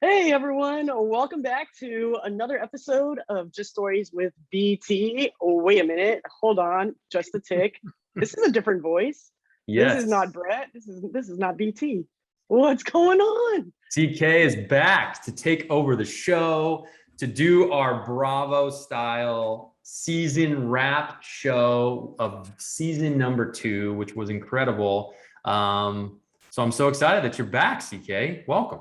Hey everyone, welcome back to another episode of Just Stories with BT. Oh, wait a minute, hold on, just a tick. This is a different voice. This is Yes, not Brett. This is not BT. What's going on? CK is back to take over the show to do our Bravo style season wrap show of season number 2, which was incredible. So I'm so excited that you're back, CK. Welcome.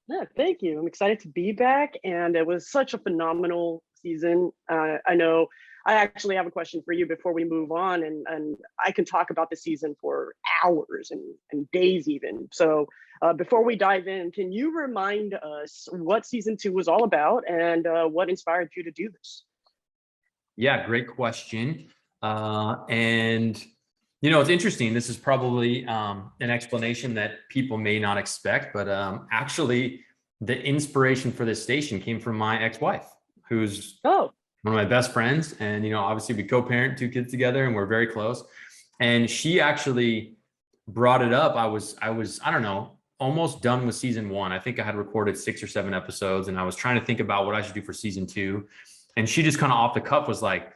Yeah, thank you. I'm excited to be back, and it was such a phenomenal season. I know I actually have a question for you before we move on, and I can talk about the season for hours and days even. So before we dive in, can you remind us what season 2 was all about and what inspired you to do this? Yeah, great question. And it's interesting. This is probably an explanation that people may not expect, but actually, the inspiration for this station came from my ex-wife, who's Oh, one of my best friends. And obviously, we co-parent 2 kids together, and we're very close. And she actually brought it up. I don't know, almost done with season 1. I think I had recorded 6 or 7 episodes, and I was trying to think about what I should do for season 2. And she just kind of off the cuff was like,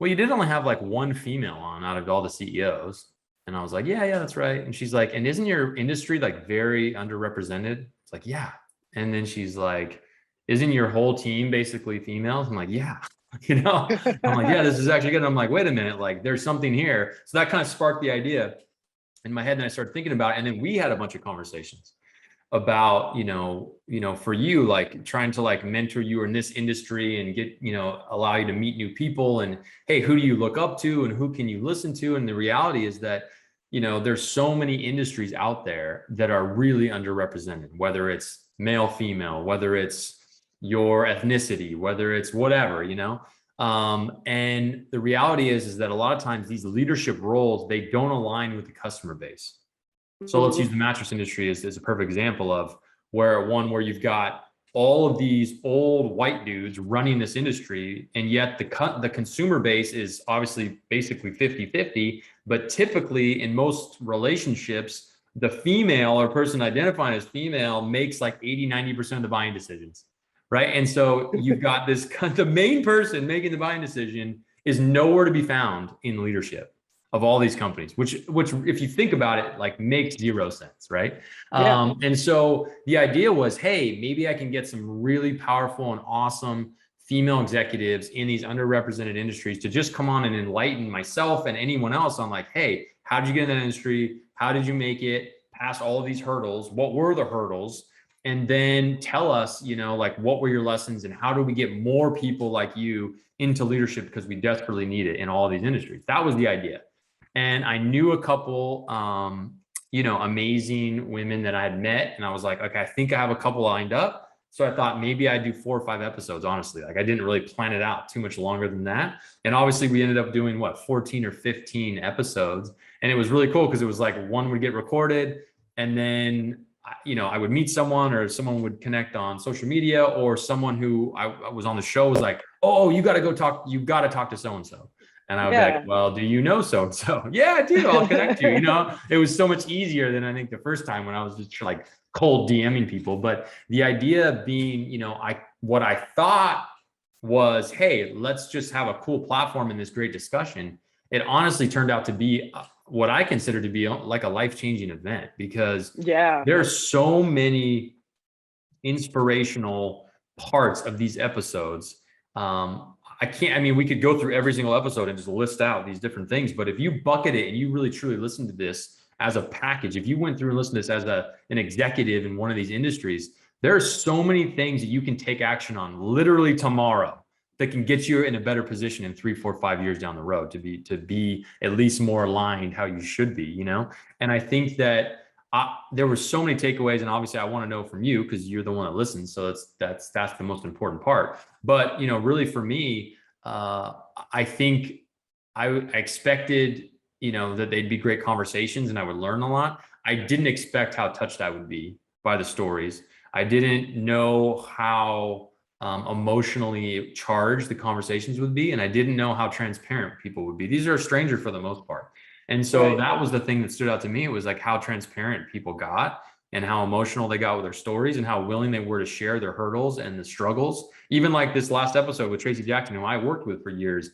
well, you did only have like 1 female on out of all the CEOs. And I was like, yeah, that's right. And she's like, and isn't your industry like very underrepresented? It's like, yeah. And then she's like, isn't your whole team basically females? I'm like, yeah. I'm like, yeah, this is actually good. And I'm like, wait a minute, like there's something here. So that kind of sparked the idea in my head, and I started thinking about it. And then we had a bunch of conversations about for you, like trying to like mentor you in this industry and get allow you to meet new people, and hey, who do you look up to and who can you listen to? And the reality is that there's so many industries out there that are really underrepresented, whether it's male, female, whether it's your ethnicity, whether it's whatever. And the reality is that a lot of times these leadership roles, they don't align with the customer base. So let's use the mattress industry as a perfect example of where you've got all of these old white dudes running this industry, and yet the consumer base is obviously basically 50-50, but typically in most relationships, the female or person identifying as female makes like 80-90% of the buying decisions, right? And so you've got this, the main person making the buying decision is nowhere to be found in leadership of all these companies, which if you think about it, like makes 0 sense, right? yeah. And so the idea was, hey, maybe I can get some really powerful and awesome female executives in these underrepresented industries to just come on and enlighten myself and anyone else on like, hey, how did you get in that industry? How did you make it past all of these hurdles? What were the hurdles? And then tell us, like what were your lessons and how do we get more people like you into leadership, because we desperately need it in all of these industries. That was the idea. And I knew a couple, amazing women that I had met. And I was like, okay, I think I have a couple lined up. So I thought maybe I'd do 4 or 5 episodes, honestly. Like I didn't really plan it out too much longer than that. And obviously we ended up doing 14 or 15 episodes. And it was really cool because it was like one would get recorded, and then I would meet someone, or someone would connect on social media, or someone who I was on the show was like, oh, you got to talk to so-and-so. And I would be like, well, do you know so-and-so? Yeah, I do. I'll connect you. It was so much easier than I think the first time when I was just like cold DMing people. But the idea being, what I thought was, hey, let's just have a cool platform in this great discussion. It honestly turned out to be what I consider to be like a life-changing event, because Yeah. there are so many inspirational parts of these episodes. We could go through every single episode and just list out these different things. But if you bucket it and you really truly listen to this as a package, if you went through and listened to this as an executive in one of these industries, there are so many things that you can take action on literally tomorrow that can get you in a better position in 3, 4, 5 years down the road to be at least more aligned how you should be, And I think that there were so many takeaways, and obviously I want to know from you because you're the one that listens. So that's the most important part. But really for me, I think I expected that they'd be great conversations and I would learn a lot. I didn't expect how touched I would be by the stories. I didn't know how emotionally charged the conversations would be, and I didn't know how transparent people would be. These are a stranger for the most part. And so that was the thing that stood out to me. It was like how transparent people got and how emotional they got with their stories and how willing they were to share their hurdles and the struggles. Even like this last episode with Tracy Jackson, who I worked with for years,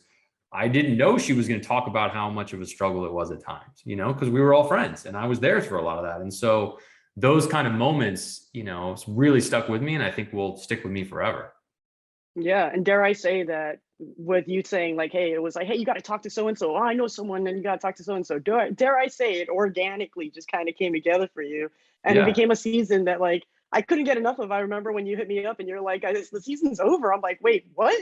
I didn't know she was going to talk about how much of a struggle it was at times, because we were all friends and I was there for a lot of that. And so those kind of moments, it's really stuck with me, and I think will stick with me forever. Yeah. And dare I say that with you saying like, hey, it was like, hey, you got to talk to so-and-so. Oh, I know someone, and you got to talk to so-and-so. Dare I say it organically just kind of came together for you. And it Yeah. became a season that like, I couldn't get enough of. I remember when you hit me up and you're like, the season's over. I'm like, wait, what?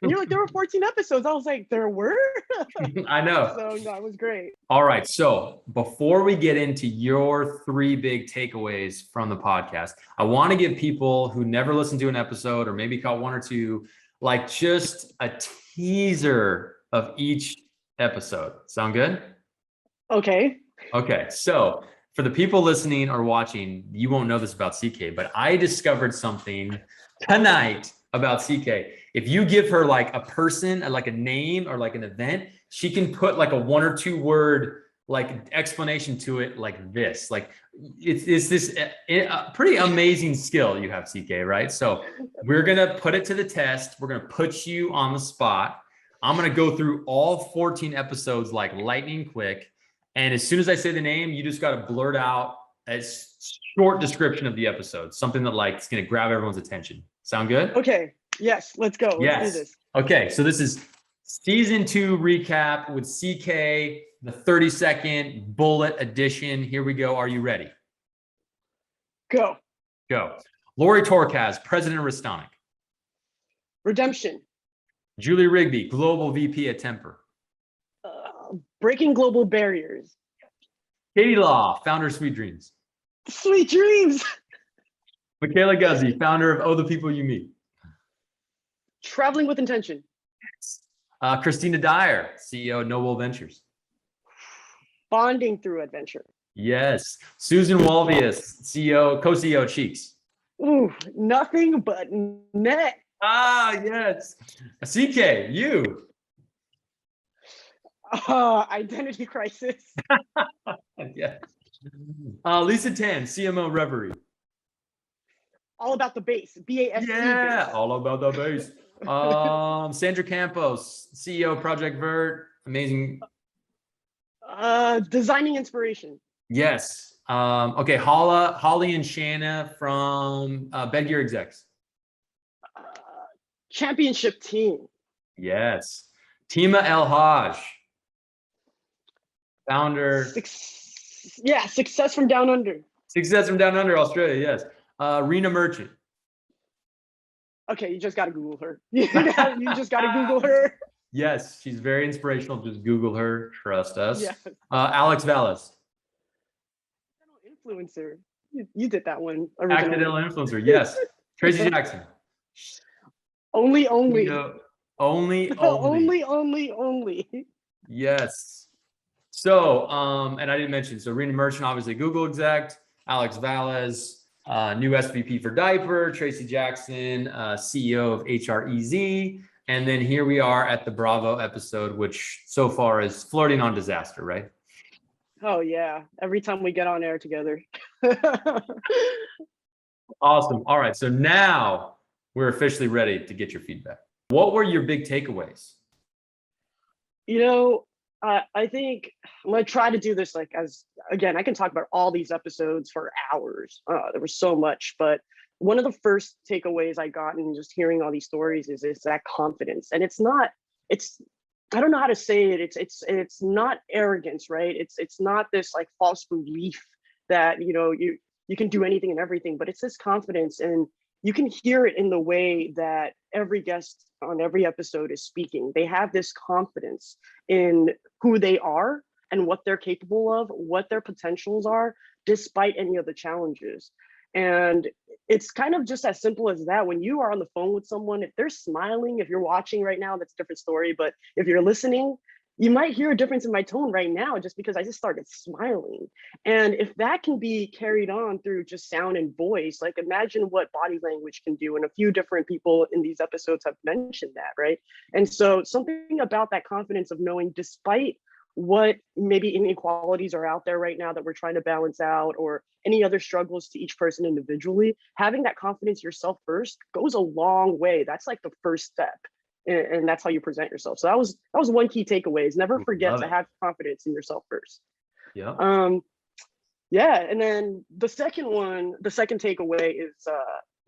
And you're like, there were 14 episodes. I was like, there were? I know. So no, it was great. All right. So before we get into your 3 big takeaways from the podcast, I want to give people who never listened to an episode or maybe caught 1 or 2, like just a teaser of each episode. Sound good? Okay. Okay. So for the people listening or watching, you won't know this about CK, but I discovered something tonight about CK. If you give her like a person, like a name or like an event, she can put like a 1 or 2 word like explanation to it like this. Like it's this pretty amazing skill you have, CK, right? So we're going to put it to the test. We're going to put you on the spot. I'm going to go through all 14 episodes like lightning quick. And as soon as I say the name, you just got to blurt out a short description of the episode, something that like is going to grab everyone's attention. Sound good? Okay. Yes. Let's go. Let's do this. Okay. So this is season 2 recap with CK, the 30-second bullet edition. Here we go. Are you ready? Go. Lori Torkaz, President of Restonic. Redemption. Julie Rigby, Global VP at Temper. Breaking global barriers. Katie Law, founder of Sweet Dreams. Sweet dreams. Michaela Guzzi, founder of Oh, the People You Meet. Traveling with intention. Christina Dyer, CEO of Noble Ventures. Bonding through adventure. Yes. Susan Walvius, co-CEO of Cheeks. Ooh, nothing but net. Yes. CK, you. Identity crisis. Yes. Lisa Tan, CMO Reverie. All about the base. BASE. Yeah, base. all about the base. Sandra Campos, CEO Project Vert. Amazing. Designing inspiration. Yes. Okay, Holly and Shanna from Bedgear Execs. Championship team. Yes. Tima El Haj, founder. Success from Down Under. Success from Down Under, Australia. Yes. Rena Merchant. Okay, you just got to Google her. You just got to Google her. Yes, she's very inspirational. Just Google her. Trust us. Yeah. Alex Vallis. Influencer. You did that one originally. Accidental influencer. Yes. Tracy Jackson. Only. Only. Yes. So, and I didn't mention, so Rena Merchant, obviously Google exec, Alex Valles, new SVP for Diaper, Tracy Jackson, CEO of HREZ. And then here we are at the Bravo episode, which so far is flirting on disaster, right? Oh yeah. Every time we get on air together. Awesome. All right. So now we're officially ready to get your feedback. What were your big takeaways? I think I'm going to try to do this again, I can talk about all these episodes for hours. There was so much, but one of the first takeaways I got in just hearing all these stories is that confidence. And I don't know how to say it. It's not arrogance, right? It's not this like false belief that, you can do anything and everything, but it's this confidence, and you can hear it in the way that every guest on every episode is speaking. They have this confidence in who they are and what they're capable of, what their potentials are, despite any of the challenges. And it's kind of just as simple as that. When you are on the phone with someone, if they're smiling, if you're watching right now, that's a different story. But if you're listening, you might hear a difference in my tone right now just because I just started smiling. And if that can be carried on through just sound and voice, like imagine what body language can do. And a few different people in these episodes have mentioned that, right? And so something about that confidence of knowing, despite what maybe inequalities are out there right now that we're trying to balance out, or any other struggles to each person individually. Having that confidence yourself first goes a long way. That's like the first step. And that's how you present yourself. So that was one key takeaway, is never forget Love to it. have confidence in yourself first. Yeah. Yeah, and then the second takeaway is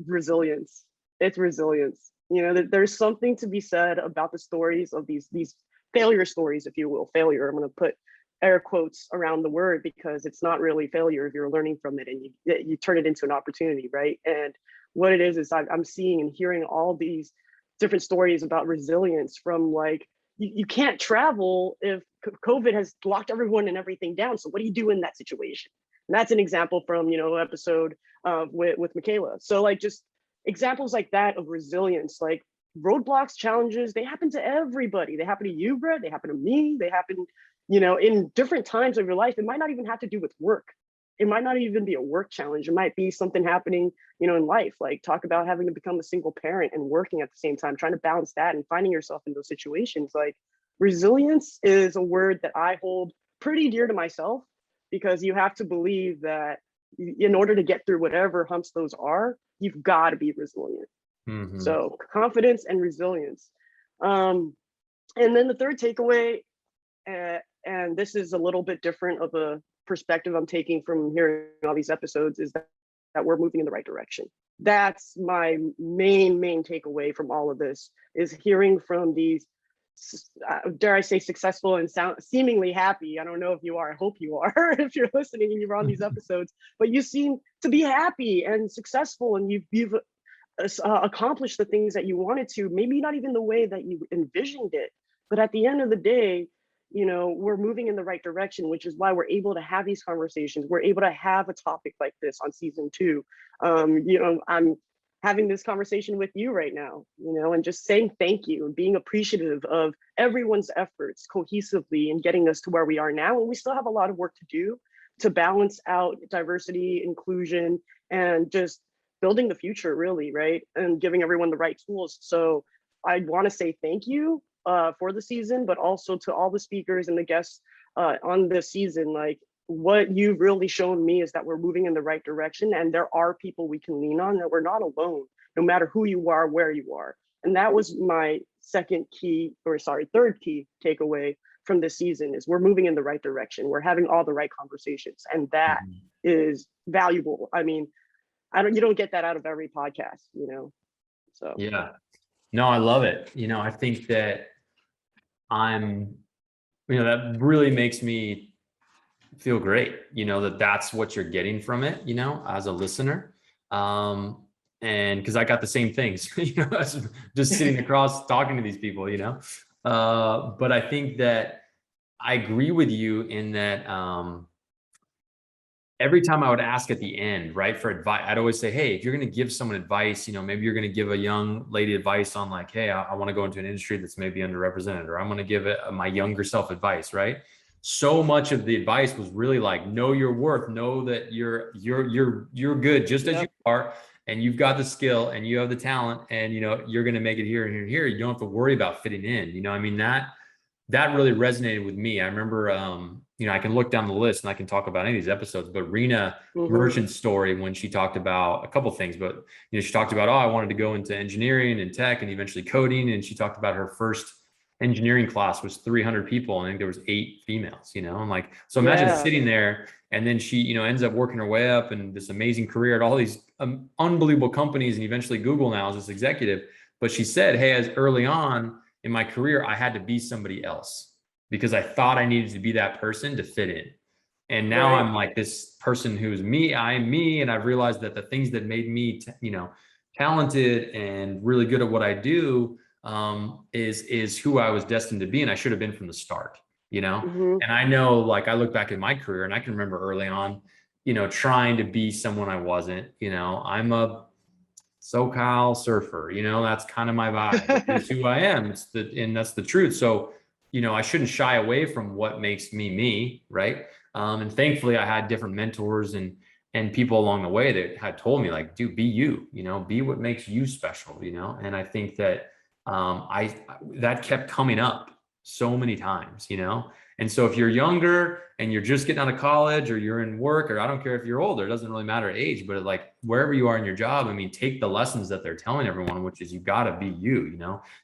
resilience. It's resilience. You know, there's something to be said about the stories of these failure stories, if you will. Failure. I'm going to put air quotes around the word, because it's not really failure if you're learning from it and you turn it into an opportunity, right? And what it is I'm seeing and hearing all these different stories about resilience, from like, you can't travel if COVID has locked everyone and everything down. So what do you do in that situation? And that's an example from, episode with Michaela. So like, just examples like that of resilience, like roadblocks, challenges, they happen to everybody. They happen to you, Brett. They happen to me. They happen, in different times of your life. It might not even have to do with work. It might not even be a work challenge. It might be something happening, in life. Like, talk about having to become a single parent and working at the same time, trying to balance that and finding yourself in those situations. Like, resilience is a word that I hold pretty dear to myself, because you have to believe that in order to get through whatever humps those are, you've got to be resilient. Mm-hmm. So confidence and resilience. And then the third takeaway, and this is a little bit different of a perspective I'm taking from hearing all these episodes, is that we're moving in the right direction. That's my main takeaway from all of this, is hearing from these, dare I say, successful and seemingly happy. I don't know if you are. I hope you are, if you're listening and you're on these episodes. But you seem to be happy and successful, and you've accomplished the things that you wanted to. Maybe not even the way that you envisioned it, but at the end of the day, we're moving in the right direction, which is why we're able to have these conversations. We're able to have a topic like this on season 2. I'm having this conversation with you right now, and just saying thank you and being appreciative of everyone's efforts cohesively in getting us to where we are now. And we still have a lot of work to do to balance out diversity, inclusion, and just building the future, really, right? And giving everyone the right tools. So I want to say thank you for the season, but also to all the speakers and the guests on this season. Like, what you've really shown me is that we're moving in the right direction, and there are people we can lean on, that we're not alone, no matter who you are, where you are. And that was my third key takeaway from this season, is we're moving in the right direction. We're having all the right conversations, and that is valuable. I mean, you don't get that out of every podcast, So Yeah. No, I love it. I think that that really makes me feel great, that's what you're getting from it, as a listener. And because I got the same things, just sitting across talking to these people, but I think that I agree with you in that every time I would ask at the end, right, for advice, I'd always say, hey, if you're going to give someone advice, maybe you're going to give a young lady advice on like, hey, I want to go into an industry that's maybe underrepresented, or I'm going to give my younger self advice, right? So much of the advice was really like, know your worth, know that you're good just as you are, and you've got the skill and you have the talent, and you're going to make it here and here and here. You don't have to worry about fitting in. I mean, that really resonated with me. I remember, I can look down the list and I can talk about any of these episodes, but Rena Merchant's story, when she talked about a couple of things, but, she talked about, I wanted to go into engineering and tech and eventually coding. And she talked about her first engineering class was 300 people. I think there was 8 females, I'm like, so imagine sitting there, and then she, ends up working her way up in this amazing career at all these unbelievable companies, and eventually Google now as this executive. But she said, hey, as early on in my career, I had to be somebody else because I thought I needed to be that person to fit in. And now I'm like this person who's me, I'm me. And I've realized that the things that made me, talented and really good at what I do is who I was destined to be. And I should have been from the start, and I know, like, I look back at my career and I can remember early on, trying to be someone I wasn't. I'm a SoCal surfer, that's kind of my vibe. It's who I am. And that's the truth. So, I shouldn't shy away from what makes me me, right? And thankfully I had different mentors and people along the way that had told me, like, dude, be you, be what makes you special, and I think that that kept coming up so many times, And so if you're younger and you're just getting out of college, or you're in work, or I don't care if you're older, it doesn't really matter age, but like wherever you are in your job, I mean, take the lessons that they're telling everyone, which is you got to be you,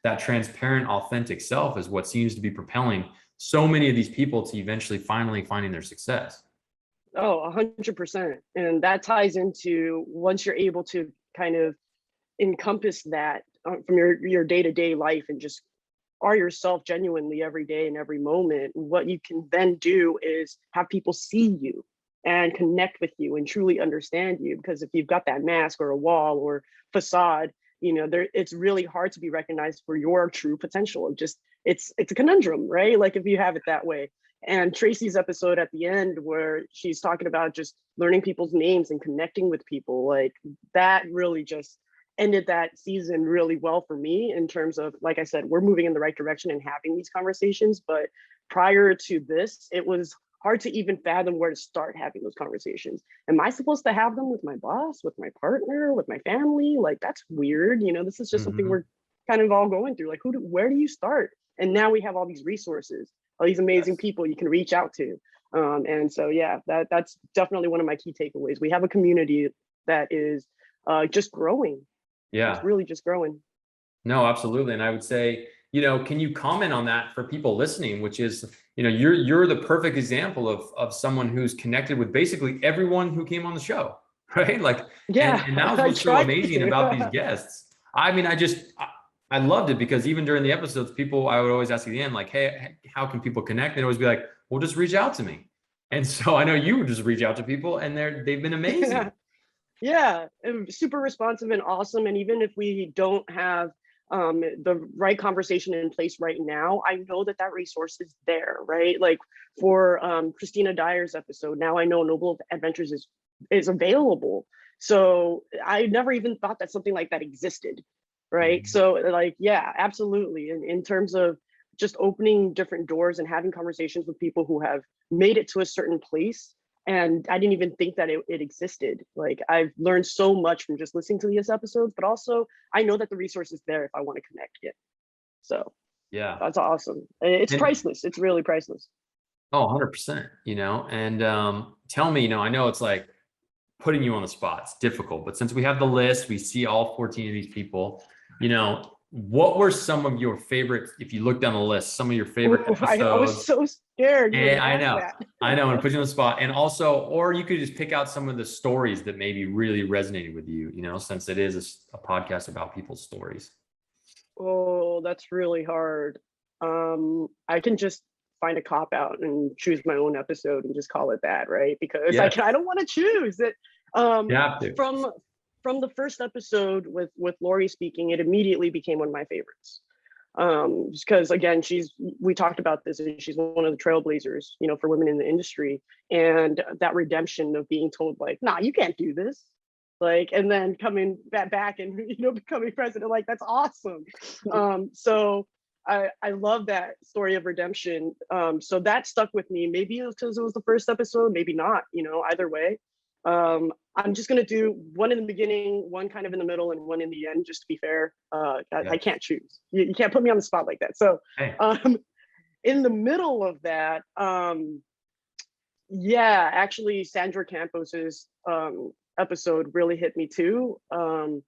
that transparent, authentic self is what seems to be propelling so many of these people to eventually finally finding their success. Oh, 100%. And that ties into, once you're able to kind of encompass that from your day-to-day life and just are yourself genuinely every day and every moment, what you can then do is have people see you and connect with you and truly understand you. Because if you've got that mask or a wall or facade, it's really hard to be recognized for your true potential. It's a conundrum, right? Like if you have it that way. And Tracy's episode at the end, where she's talking about just learning people's names and connecting with people, like that really just ended that season really well for me, in terms of, like I said, we're moving in the right direction and having these conversations. But prior to this, it was hard to even fathom where to start having those conversations. Am I supposed to have them with my boss, with my partner, with my family? Like, that's weird. This is just something we're kind of all going through. Like, where do you start? And now we have all these resources, all these amazing people you can reach out to. And so, yeah, that's definitely one of my key takeaways. We have a community that is just growing. Yeah. It's really just growing. No, absolutely. And I would say, can you comment on that for people listening, which is, you're the perfect example of someone who's connected with basically everyone who came on the show, right? Like, yeah, and that was what's so amazing about these guests. I mean, I loved it, because even during the episodes, I would always ask at the end, like, hey, how can people connect? They'd always be like, well, just reach out to me. And so I know you would just reach out to people, and they've been amazing. Yeah, super responsive and awesome. And even if we don't have the right conversation in place right now, I know that resource is there, right? Like for Christina Dyer's episode, now I know Noble Adventures is available. So I never even thought that something like that existed, right? So like, yeah, absolutely. In terms of just opening different doors and having conversations with people who have made it to a certain place, and I didn't even think that it existed. Like, I've learned so much from just listening to these episodes, but also I know that the resource is there if I want to connect it. So Yeah, that's awesome. It's priceless. It's really priceless. Oh, 100%, and tell me, I know it's like putting you on the spot. It's difficult, but since we have the list, we see all 14 of these people, what were some of your favorite, if you look down the list, some of your favorite episodes? I was so scared. I know, and put you on the spot. And also, or you could just pick out some of the stories that maybe really resonated with you, since it is a podcast about people's stories. Oh, that's really hard. I can just find a cop out and choose my own episode and just call it that, right? Because I don't want to choose it. You have to. From the first episode with Lori speaking, it immediately became one of my favorites. Because again, we talked about this, and she's one of the trailblazers, for women in the industry, and that redemption of being told like, nah, you can't do this. Like, and then coming back and, becoming president, like, that's awesome. So I love that story of redemption. So that stuck with me. Maybe it was because it was the first episode, maybe not, either way. I'm just gonna do one in the beginning, one kind of in the middle, and one in the end, just to be fair. I can't choose. You can't put me on the spot like that. So in the middle of that, actually Sandra Campos's episode really hit me too. I'm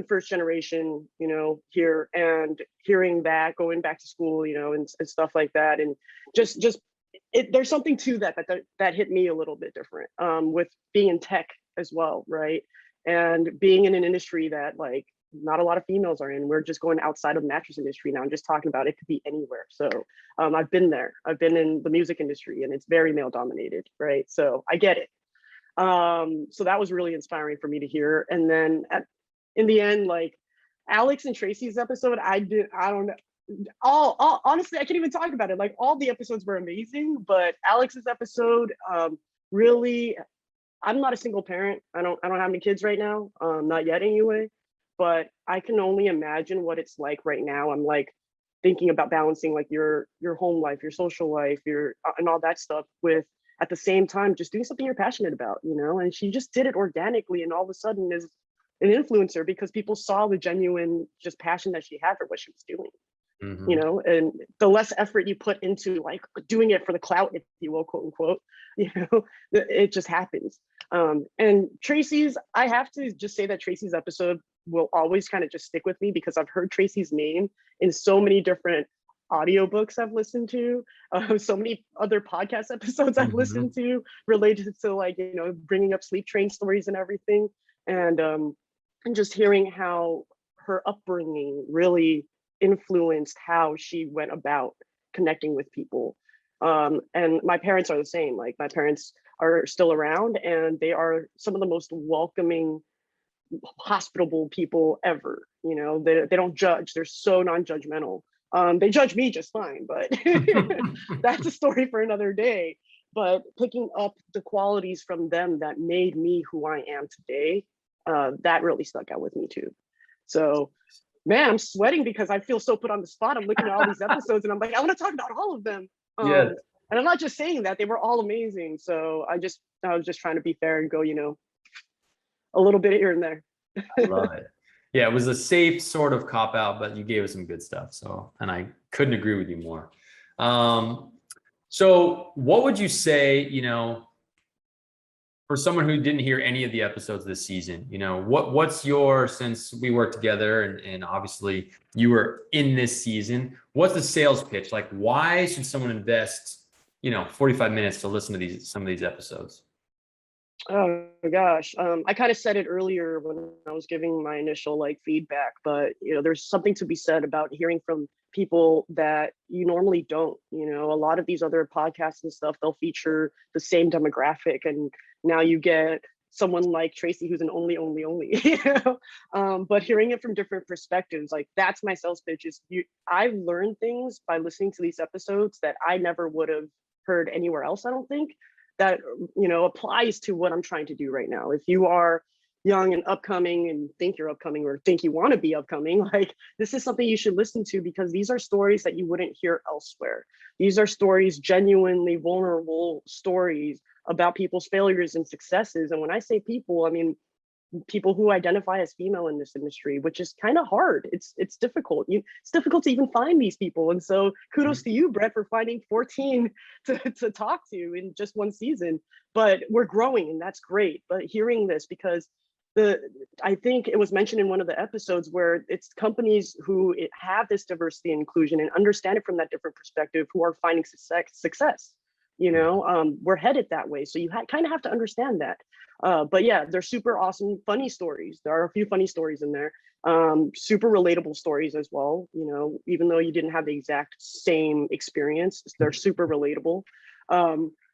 first generation, here, and hearing that, going back to school, and stuff like that, and just there's something to that hit me a little bit different, with being in tech as well, right? And being in an industry that, like, not a lot of females are in. We're just going outside of the mattress industry now. I'm just talking about it could be anywhere. So I've been there. I've been in the music industry, and it's very male dominated, right? So I get it. So that was really inspiring for me to hear. And then in the end, like Alex and Tracy's episode, I don't know. Honestly, I can't even talk about it. Like, all the episodes were amazing, but Alex's episode, really, I'm not a single parent. I don't have any kids right now, not yet anyway, but I can only imagine what it's like right now. I'm like thinking about balancing like your home life, your social life, and all that stuff, with at the same time just doing something you're passionate about, and she just did it organically, and all of a sudden is an influencer because people saw the genuine just passion that she had for what she was doing. you Mhm. know, and the less effort you put into like doing it for the clout, if you will, quote unquote, you know, it just happens. And Tracy's, I have to just say that Tracy's episode will always kind of just stick with me because I've heard Tracy's name in so many different audiobooks I've listened to, so many other podcast episodes I've listened Mhm. to related to like, you know, bringing up sleep train stories and everything. And just hearing how her upbringing really influenced how she went about connecting with people. And my parents are the same. Like my parents are still around and they are some of the most welcoming, hospitable people ever. You know, they don't judge. They're so non-judgmental. They judge me just fine, but that's a story for another day. But picking up the qualities from them that made me who I am today, that really stuck out with me too. So, man, I'm sweating because I feel so put on the spot. I'm looking at all these episodes and I'm like, I want to talk about all of them. Yes, And I'm not just saying that, they were all amazing. So I was just trying to be fair and go, you know, a little bit here and there. I love it. Yeah, it was a safe sort of cop out, but you gave us some good stuff. So, and I couldn't agree with you more. Um, so what would you say, for someone who didn't hear any of the episodes this season, what's your, since we worked together and obviously you were in this season, what's the sales pitch? Like, why should someone invest, 45 minutes to listen to some of these episodes? Oh my gosh. I kind of said it earlier when I was giving my initial like feedback, but you know, there's something to be said about hearing from people that you normally don't. You know, a lot of these other podcasts and stuff, they'll feature the same demographic, and now you get someone like Tracy who's an only, you know. But hearing it from different perspectives, like that's my sales pitch is I've learned things by listening to these episodes that I never would have heard anywhere else, I don't think, that you know applies to what I'm trying to do right now. If you are young and upcoming and think you're upcoming or think you want to be upcoming, like this is something you should listen to because these are stories that you wouldn't hear elsewhere. These are stories, genuinely vulnerable stories about people's failures and successes. And when I say people, I mean people who identify as female in this industry, which is kind of hard. It's difficult. It's difficult to even find these people. And so kudos to you, Brett, for finding 14 to talk to in just one season. But we're growing and that's great. But hearing this, because I think it was mentioned in one of the episodes where it's companies who have this diversity and inclusion and understand it from that different perspective who are finding success. You know, we're headed that way. So you kind of have to understand that. But yeah, they're super awesome, funny stories. There are a few funny stories in there. Super relatable stories as well. You know, even though you didn't have the exact same experience, they're super relatable.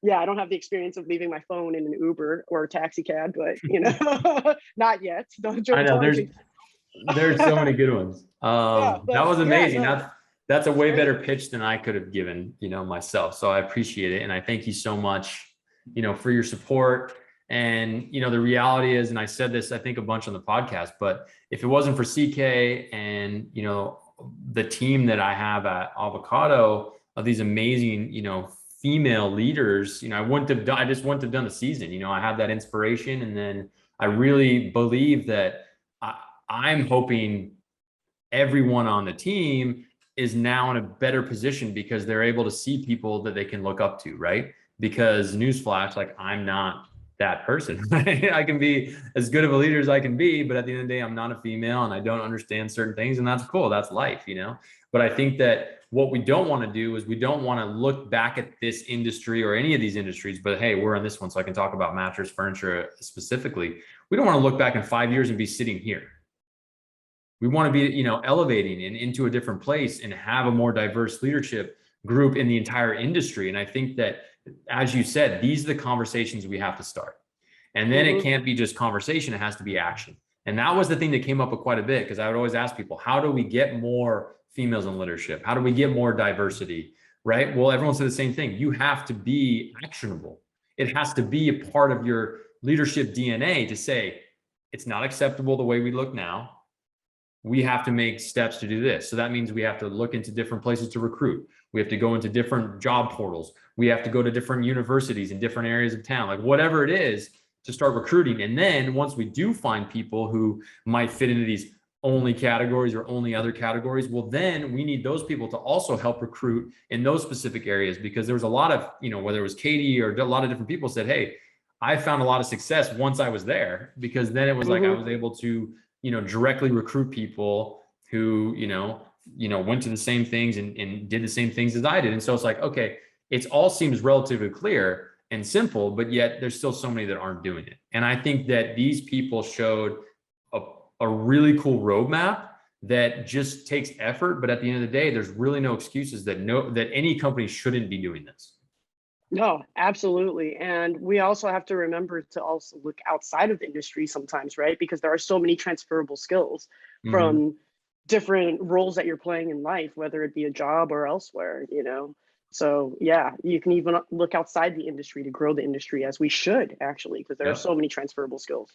Yeah, I don't have the experience of leaving my phone in an Uber or a taxi cab, but you know, not yet. Don't I know want there's so many good ones. Yeah, That but was yeah, amazing. no, That's a it's way better great. pitch than I could have given, myself. So I appreciate it. And I thank you so much, for your support. And, the reality is, and I said this, I think a bunch on the podcast, but if it wasn't for CK and, the team that I have at Avocado of these amazing, female leaders, I wouldn't have done, I just wouldn't have done the season. I had that inspiration. And then I really believe that I'm hoping everyone on the team is now in a better position because they're able to see people that they can look up to, right? Because newsflash, like I'm not that person. I can be as good of a leader as I can be, but at the end of the day, I'm not a female and I don't understand certain things, and that's cool. That's life, But I think that what we don't want to do is we don't want to look back at this industry or any of these industries, but hey, we're in this one, so I can talk about mattress furniture specifically. We don't want to look back in 5 years and be sitting here. We want to be, elevating and into a different place and have a more diverse leadership group in the entire industry. And I think that, as you said, these are the conversations we have to start. And then it can't be just conversation, it has to be action. And that was the thing that came up with quite a bit, because I would always ask people, how do we get more females in leadership? How do we get more diversity? Right? Well, everyone said the same thing. You have to be actionable. It has to be a part of your leadership DNA to say, it's not acceptable the way we look now. We have to make steps to do this. So that means we have to look into different places to recruit. We have to go into different job portals. We have to go to different universities in different areas of town, like whatever it is, to start recruiting. And then once we do find people who might fit into these only categories or only other categories. Well, then we need those people to also help recruit in those specific areas, because there was a lot of, whether it was Katie or a lot of different people said, hey, I found a lot of success once I was there, because then it was like I was able to, directly recruit people who, went to the same things and did the same things as I did. And so it's like, okay, it all seems relatively clear and simple, but yet there's still so many that aren't doing it. And I think that these people showed a really cool roadmap that just takes effort. But at the end of the day, there's really no excuses that any company shouldn't be doing this. No, absolutely. And we also have to remember to also look outside of the industry sometimes, right? Because there are so many transferable skills from different roles that you're playing in life, whether it be a job or elsewhere, So yeah, you can even look outside the industry to grow the industry, as we should actually, because there are so many transferable skills.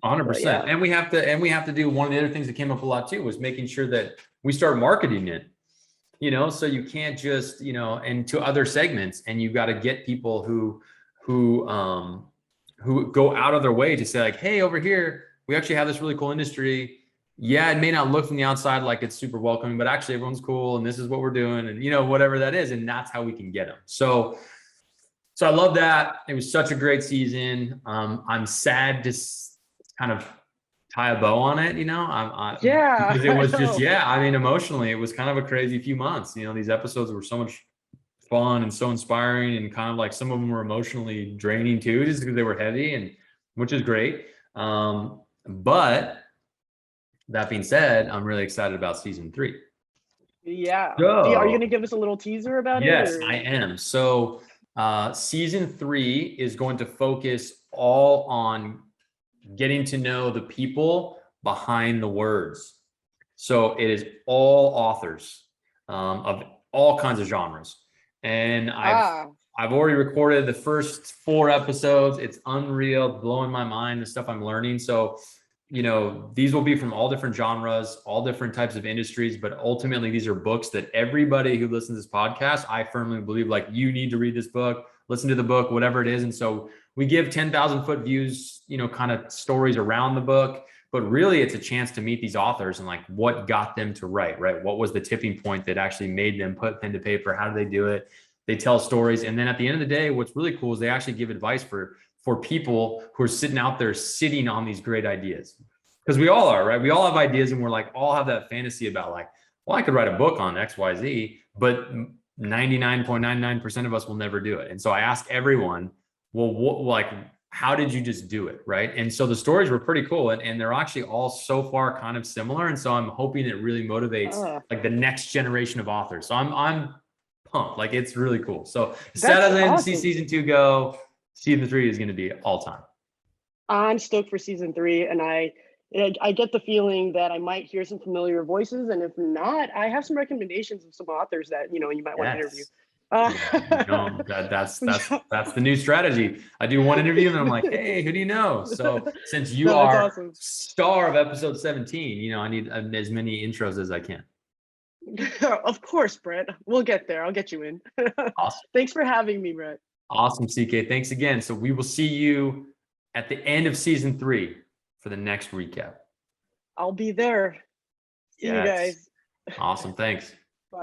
100%. Yeah. And we have to do, one of the other things that came up a lot too was making sure that we start marketing it, so you can't just, and to other segments, and you got to get people who go out of their way to say like, hey, over here, we actually have this really cool industry. Yeah, it may not look from the outside like it's super welcoming, but actually everyone's cool and this is what we're doing, and whatever that is. And that's how we can get them. So I love that. It was such a great season. I'm sad to kind of tie a bow on it, Yeah, because it was just, emotionally, it was kind of a crazy few months. These episodes were so much fun and so inspiring, and kind of like some of them were emotionally draining too, just because they were heavy, and which is great. But that being said, I'm really excited about season 3. Yeah. So, Are you going to give us a little teaser about it? Yes, I am. So season 3 is going to focus all on getting to know the people behind the words. So it is all authors of all kinds of genres. And I've already recorded the first 4 episodes. It's unreal, blowing my mind, the stuff I'm learning. So, these will be from all different genres, all different types of industries, but ultimately these are books that everybody who listens to this podcast, I firmly believe, like, you need to read this book, listen to the book, whatever it is. And so we give 10,000 foot views, kind of stories around the book, but really it's a chance to meet these authors and like what got them to write, right? What was the tipping point that actually made them put pen to paper? How do they do it? They tell stories. And then at the end of the day, what's really cool is they actually give advice for people who are sitting out there sitting on these great ideas. Because we all are, right? We all have ideas, and we're like, all have that fantasy about like, well, I could write a book on XYZ, but 99.99% of us will never do it. And so I ask everyone, well, how did you just do it? Right. And so the stories were pretty cool, and they're actually all so far kind of similar. And so I'm hoping it really motivates like the next generation of authors. So I'm pumped. Like, it's really cool. So sad as I am to see season 2 go, season 3 is going to be all time. I'm stoked for season 3, and I get the feeling that I might hear some familiar voices, and if not, I have some recommendations of some authors that you might want to interview. That's the new strategy. I do one interview and I'm like, hey, who do you know? So since you are awesome. Star of episode 17, I need as many intros as I can. Of course, Brett. We'll get there. I'll get you in. Awesome. Thanks for having me, Brett. Awesome, CK. Thanks again. So we will see you at the end of season 3 for the next recap. I'll be there. See you guys. Awesome. Thanks.